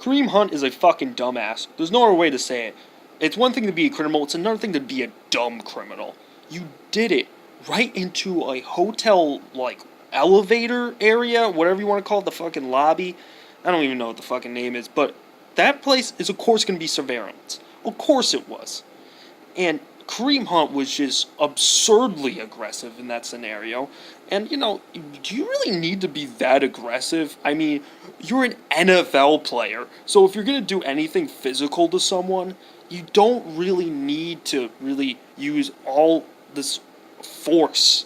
Kareem Hunt is a fucking dumbass. There's no other way to say it. It's one thing to be a criminal, it's another thing to be a dumb criminal. You did it right into a hotel, like, elevator area, whatever you want to call it, the fucking lobby. I don't even know what the fucking name is, but that place is, of course, going to be surveillance. Of course it was. And Kareem Hunt was just absurdly aggressive in that scenario. And, you know, do you really need to be that aggressive? I mean, you're an NFL player, so if you're going to do anything physical to someone, you don't really need to really use all this force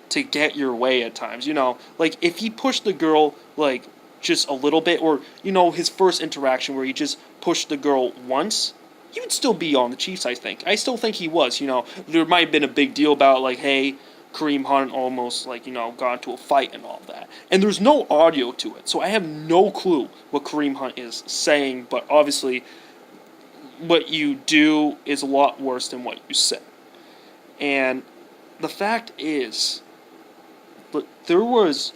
to get your way at times. You know, like, if he pushed the girl, like, just a little bit, or, you know, his first interaction where he just pushed the girl once, he would still be on the Chiefs, I think. I still think he was, you know. There might have been a big deal about, like, hey, Kareem Hunt almost, like, you know, got into a fight and all that. And there's no audio to it, so I have no clue what Kareem Hunt is saying, but obviously what you do is a lot worse than what you say. And the fact is, there was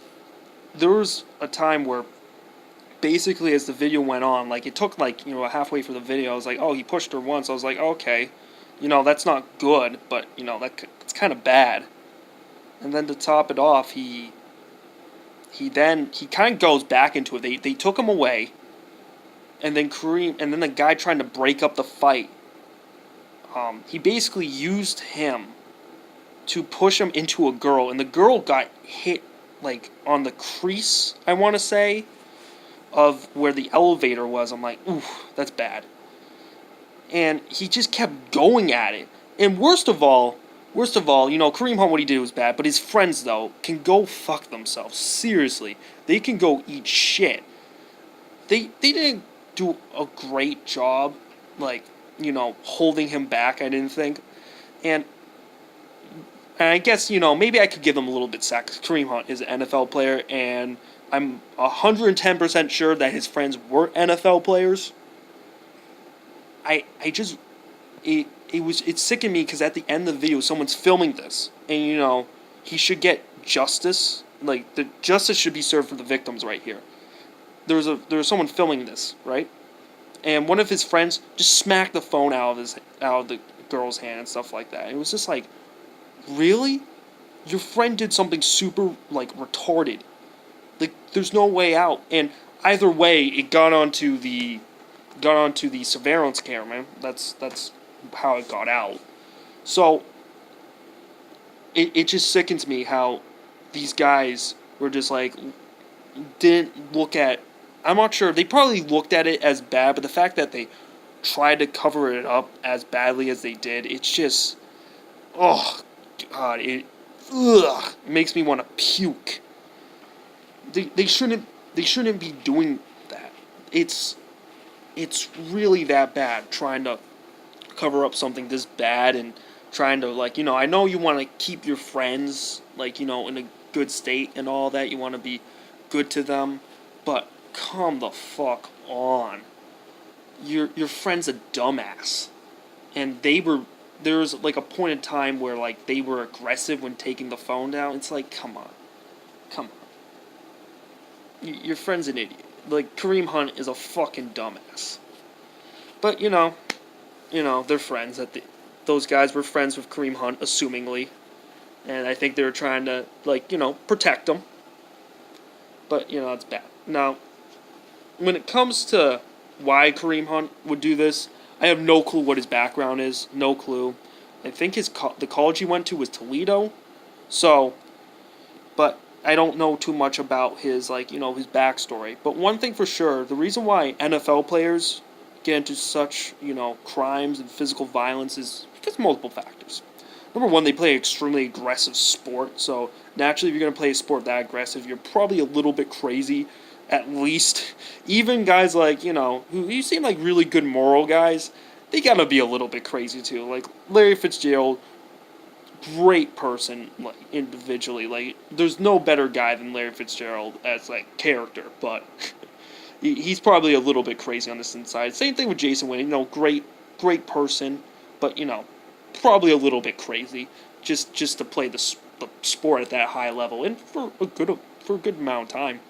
a time where basically as the video went on, like, it took, like, you know, halfway through the video, I was like, oh, he pushed her once. I was like, okay, you know, that's not good, but, you know, it's kind of bad. And then to top it off, he kind of goes back into it. They took him away, and then the guy trying to break up the fight, he basically used him to push him into a girl, and the girl got hit, like, on the crease, I want to say, of where the elevator was. I'm like, ooh, that's bad. And he just kept going at it. And worst of all, you know, Kareem Hunt, what he did was bad, but his friends, though, can go fuck themselves. Seriously. They can go eat shit. They didn't do a great job, like, you know, holding him back, I didn't think. And I guess, you know, maybe I could give them a little bit sack. Kareem Hunt is an NFL player, and I'm 110% sure that his friends were NFL players. It sickened me because at the end of the video, someone's filming this, and, you know, he should get justice. Like, the justice should be served for the victims right here. There was someone filming this, right? And one of his friends just smacked the phone out of the girl's hand and stuff like that. And it was just like, really? Your friend did something super, like, retarded. Like, there's no way out. And either way, it got onto the surveillance camera. That's how it got out. So it just sickens me how these guys were just like, didn't look at. I'm not sure. They probably looked at it as bad, but the fact that they tried to cover it up as badly as they did, it's just, oh God, it makes me want to puke. They shouldn't be doing that. It's really that bad, trying to cover up something this bad and trying to, like, you know, I know you want to keep your friends, like, you know, in a good state and all that. You want to be good to them, but come the fuck on. Your friend's a dumbass, and there was like a point in time where, like, they were aggressive when taking the phone down. It's like, come on. Your friend's an idiot. Like, Kareem Hunt is a fucking dumbass. But, you know, they're friends. Those guys were friends with Kareem Hunt, assumingly. And I think they were trying to, like, you know, protect him. But, you know, it's bad. Now, when it comes to why Kareem Hunt would do this, I have no clue what his background is. No clue. I think the college he went to was Toledo. So, but I don't know too much about his, like, you know, his backstory. But one thing for sure, the reason why NFL players get into such, you know, crimes and physical violence is because of multiple factors. Number one, they play an extremely aggressive sport. So naturally, if you're going to play a sport that aggressive, you're probably a little bit crazy. At least, even guys like, you know, who you seem like really good moral guys, they gotta be a little bit crazy too. Like Larry Fitzgerald, great person, like, individually. Like, there's no better guy than Larry Fitzgerald as, like, character, but he's probably a little bit crazy on this inside. Same thing with Jason Witten, you know, great person, but, you know, probably a little bit crazy just to play the sport at that high level and for a good amount of time.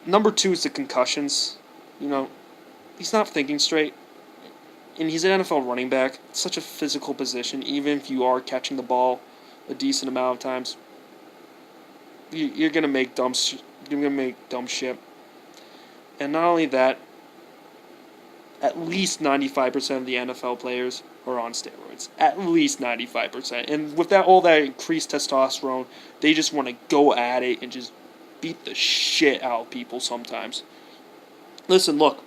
Number two is the concussions. You know, he's not thinking straight. And he's an NFL running back. It's such a physical position, even if you are catching the ball a decent amount of times. You're gonna make you're gonna make dumb shit. And not only that, at least 95% of the NFL players are on steroids. At least 95%. And with that all that increased testosterone, they just want to go at it and just beat the shit out of people sometimes. Listen, look,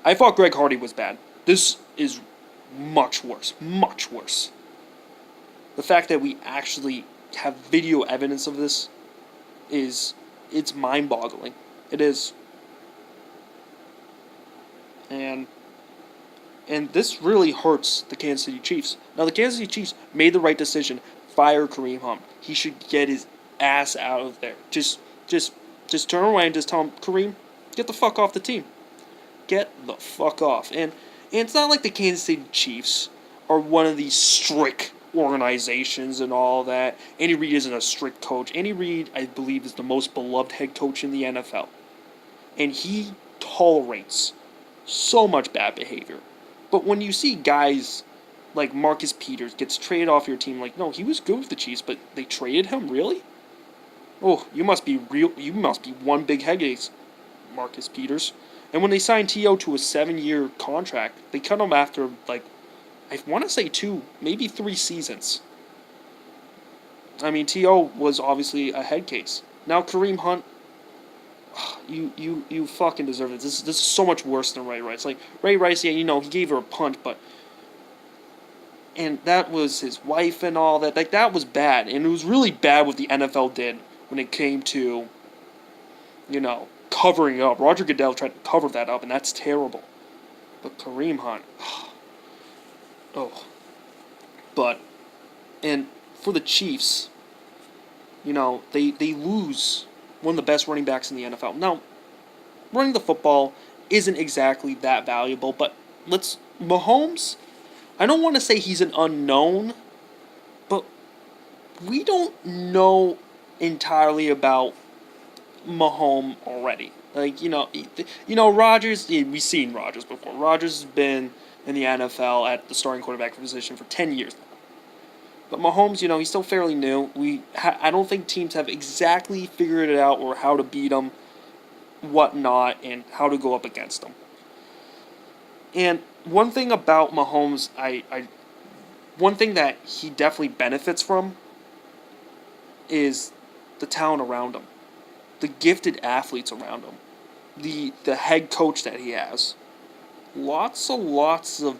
I thought Greg Hardy was bad. This is much worse. Much worse. The fact that we actually have video evidence of this it's mind-boggling. It is. And this really hurts the Kansas City Chiefs. Now, the Kansas City Chiefs made the right decision. Fire Kareem Hunt. He should get his ass out of there. Just turn away and just tell him, Kareem, get the fuck off the team. Get the fuck off. And it's not like the Kansas City Chiefs are one of these strict organizations and all that. Andy Reid isn't a strict coach. Andy Reid, I believe, is the most beloved head coach in the NFL. And he tolerates so much bad behavior. But when you see guys like Marcus Peters gets traded off your team, like, no, he was good with the Chiefs, but they traded him? Really? Oh, you must be one big head case, Marcus Peters. And when they signed T.O. to a 7-year contract, they cut him after, like, I want to say 2, maybe 3 seasons. I mean, T.O. was obviously a head case. Now Kareem Hunt, you fucking deserve it. This is so much worse than Ray Rice. Like, Ray Rice, yeah, he gave her a punt, but... And that was his wife and all that. Like, that was bad. And it was really bad what the NFL did when it came to, covering up. Roger Goodell tried to cover that up, and that's terrible. But Kareem Hunt... Oh. But, and for the Chiefs, they lose one of the best running backs in the NFL. Now, running the football isn't exactly that valuable, but Mahomes, I don't want to say he's an unknown, but we don't know entirely about Mahomes already. Like, Rodgers, we've seen Rodgers before. Rodgers has been in the NFL at the starting quarterback position for 10 years now. But Mahomes, he's still fairly new. I don't think teams have exactly figured it out or how to beat him, whatnot, and how to go up against him. And one thing about Mahomes, one thing that he definitely benefits from is the talent around him, the gifted athletes around him, the head coach that he has. Lots of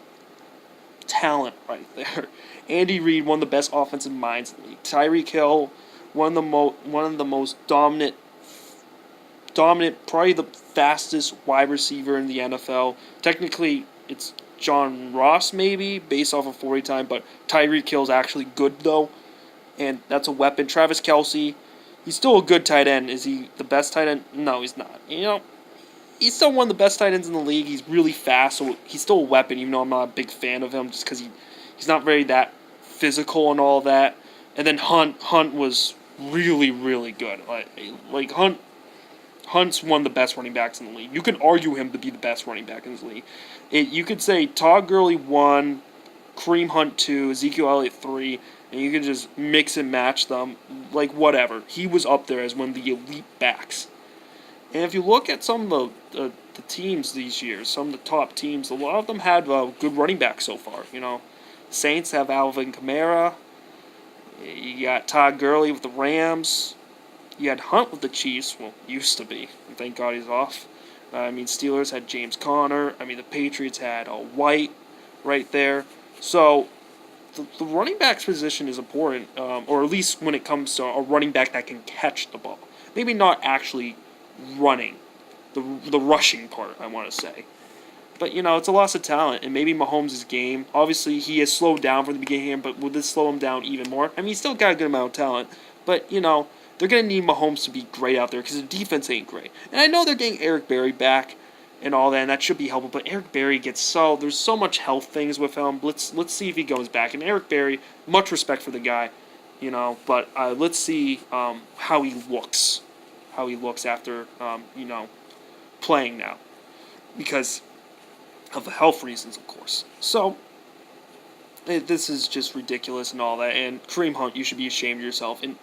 talent right there. Andy Reid, one of the best offensive minds in the league. Tyreek Hill, one of the most dominant, probably the fastest wide receiver in the NFL. Technically, it's John Ross maybe, based off of 40 time, but Tyreek Hill's actually good though, and that's a weapon. Travis Kelce, he's still a good tight end. Is he the best tight end? No, he's not. He's still one of the best tight ends in the league. He's really fast, so he's still a weapon, even though I'm not a big fan of him, just because he's not very that physical and all that. And then Hunt was really, really good. Like Hunt's one of the best running backs in the league. You can argue him to be the best running back in the league. You could say Todd Gurley 1, Kareem Hunt 2, Ezekiel Elliott 3, and you can just mix and match them, like whatever. He was up there as one of the elite backs. And if you look at some of the teams these years, some of the top teams, a lot of them had good running backs so far. Saints have Alvin Kamara. You got Todd Gurley with the Rams. You had Hunt with the Chiefs. Well, used to be. Thank God he's off. Steelers had James Conner. The Patriots had White right there. So the running back's position is important, or at least when it comes to a running back that can catch the ball. Maybe not actually running, the rushing part, I want to say. But, it's a loss of talent, and maybe Mahomes' game, obviously he has slowed down from the beginning, but will this slow him down even more? He's still got a good amount of talent, but, they're going to need Mahomes to be great out there, because the defense ain't great. And I know they're getting Eric Berry back and all that, and that should be helpful, but Eric Berry there's so much health things with him. Let's see if he goes back. And Eric Berry, much respect for the guy, but let's see how he looks. How he looks after, playing now because of the health reasons, of course. So this is just ridiculous and all that. And Kareem Hunt, you should be ashamed of yourself. And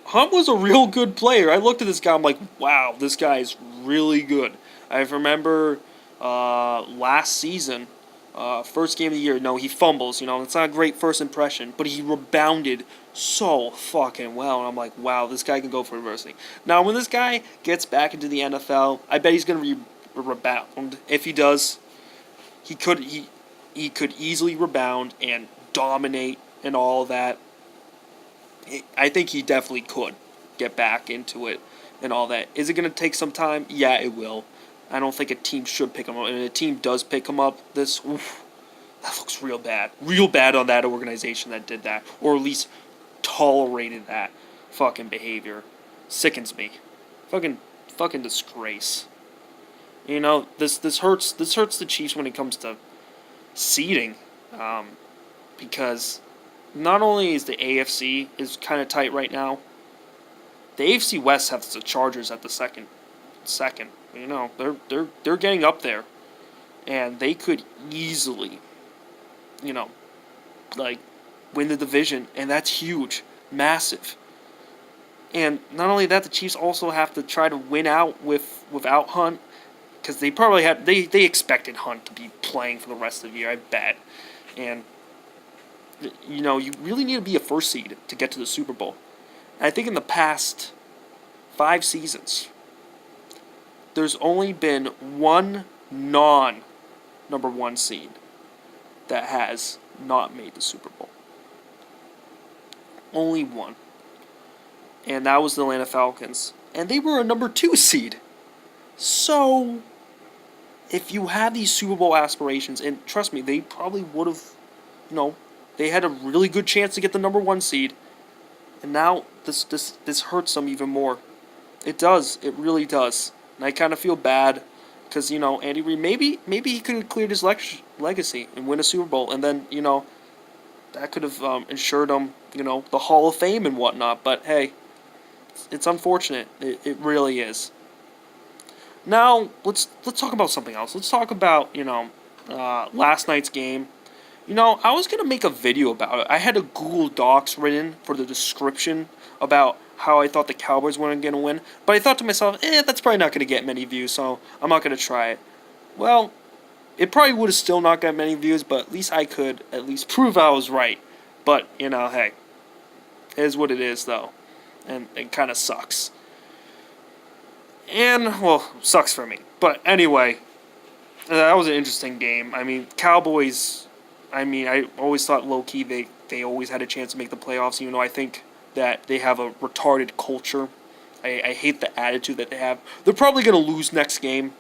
Hunt was a real good player. I looked at this guy, I'm like, wow, this guy is really good. I remember last season, first game of the year, no, he fumbles, it's not a great first impression, but he rebounded so fucking well, and I'm like, wow, this guy can go for adversity. Now, when this guy gets back into the NFL, I bet he's going to rebound. If he does, he could easily rebound and dominate and all that. I think he definitely could get back into it and all that. Is it going to take some time? Yeah, it will. I don't think a team should pick him up. And if a team does pick him up, that looks real bad. Real bad on that organization that did that. Or at least tolerated that fucking behavior. Sickens me. Fucking disgrace. This hurts the Chiefs when it comes to seeding. Because not only is the AFC is kind of tight right now, the AFC West has the Chargers at the second. They're getting up there, and they could easily, win the division, and that's huge, massive. And not only that, the Chiefs also have to try to win out without Hunt, because they probably they expected Hunt to be playing for the rest of the year, I bet. And you really need to be a first seed to get to the Super Bowl. And I think in the past 5 seasons, there's only been one non-number 1 seed that has not made the Super Bowl. Only one. And that was the Atlanta Falcons. And they were a number 2 seed. So, if you have these Super Bowl aspirations, and trust me, they probably would have, they had a really good chance to get the number 1 seed. And now this hurts them even more. It does. It really does. And I kind of feel bad because, Andy Reid, maybe he could have cleared his legacy and win a Super Bowl. And then, that could have ensured him, the Hall of Fame and whatnot. But, hey, it's unfortunate. It really is. Now, let's talk about something else. Let's talk about, last night's game. I was going to make a video about it. I had a Google Docs written for the description about how I thought the Cowboys weren't going to win. But I thought to myself, that's probably not going to get many views, so I'm not going to try it. Well, it probably would have still not got many views, but at least I could at least prove I was right. But, hey, it is what it is, though. And it kind of sucks. And, well, sucks for me. But anyway, that was an interesting game. I mean, Cowboys, I always thought low-key they always had a chance to make the playoffs, even though I think that they have a retarded culture. I hate the attitude that they have. They're probably going to lose next game.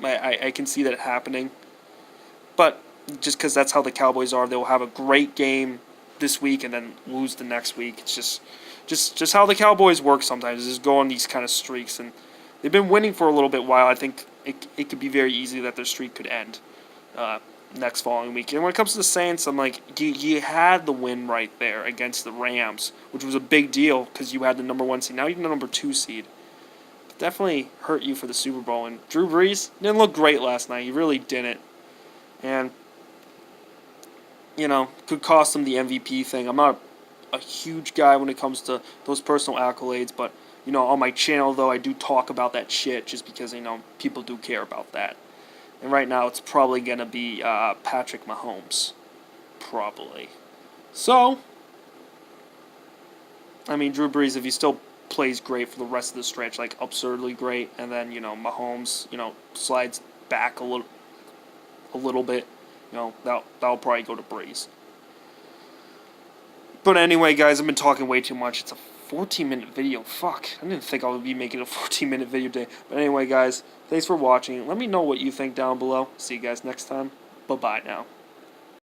I can see that happening. But just because that's how the Cowboys are, they'll have a great game this week and then lose the next week. It's just how the Cowboys work sometimes. Just go on these kind of streaks. And they've been winning for a little bit while. I think it could be very easy that their streak could end next following week. And when it comes to the Saints, I'm like, you had the win right there against the Rams, which was a big deal because you had the number 1 seed. Now you're the number 2 seed. It definitely hurt you for the Super Bowl. And Drew Brees didn't look great last night. He really didn't. And, could cost him the MVP thing. I'm not a huge guy when it comes to those personal accolades, but, on my channel, though, I do talk about that shit just because, people do care about that. And right now, it's probably going to be Patrick Mahomes. Probably. So, Drew Brees, if he still plays great for the rest of the stretch, like absurdly great, and then, Mahomes, slides back a little bit, that'll probably go to Brees. But anyway, guys, I've been talking way too much. It's a 14-minute video. Fuck. I didn't think I would be making a 14-minute video today. But anyway, guys, thanks for watching. Let me know what you think down below. See you guys next time. Bye-bye now.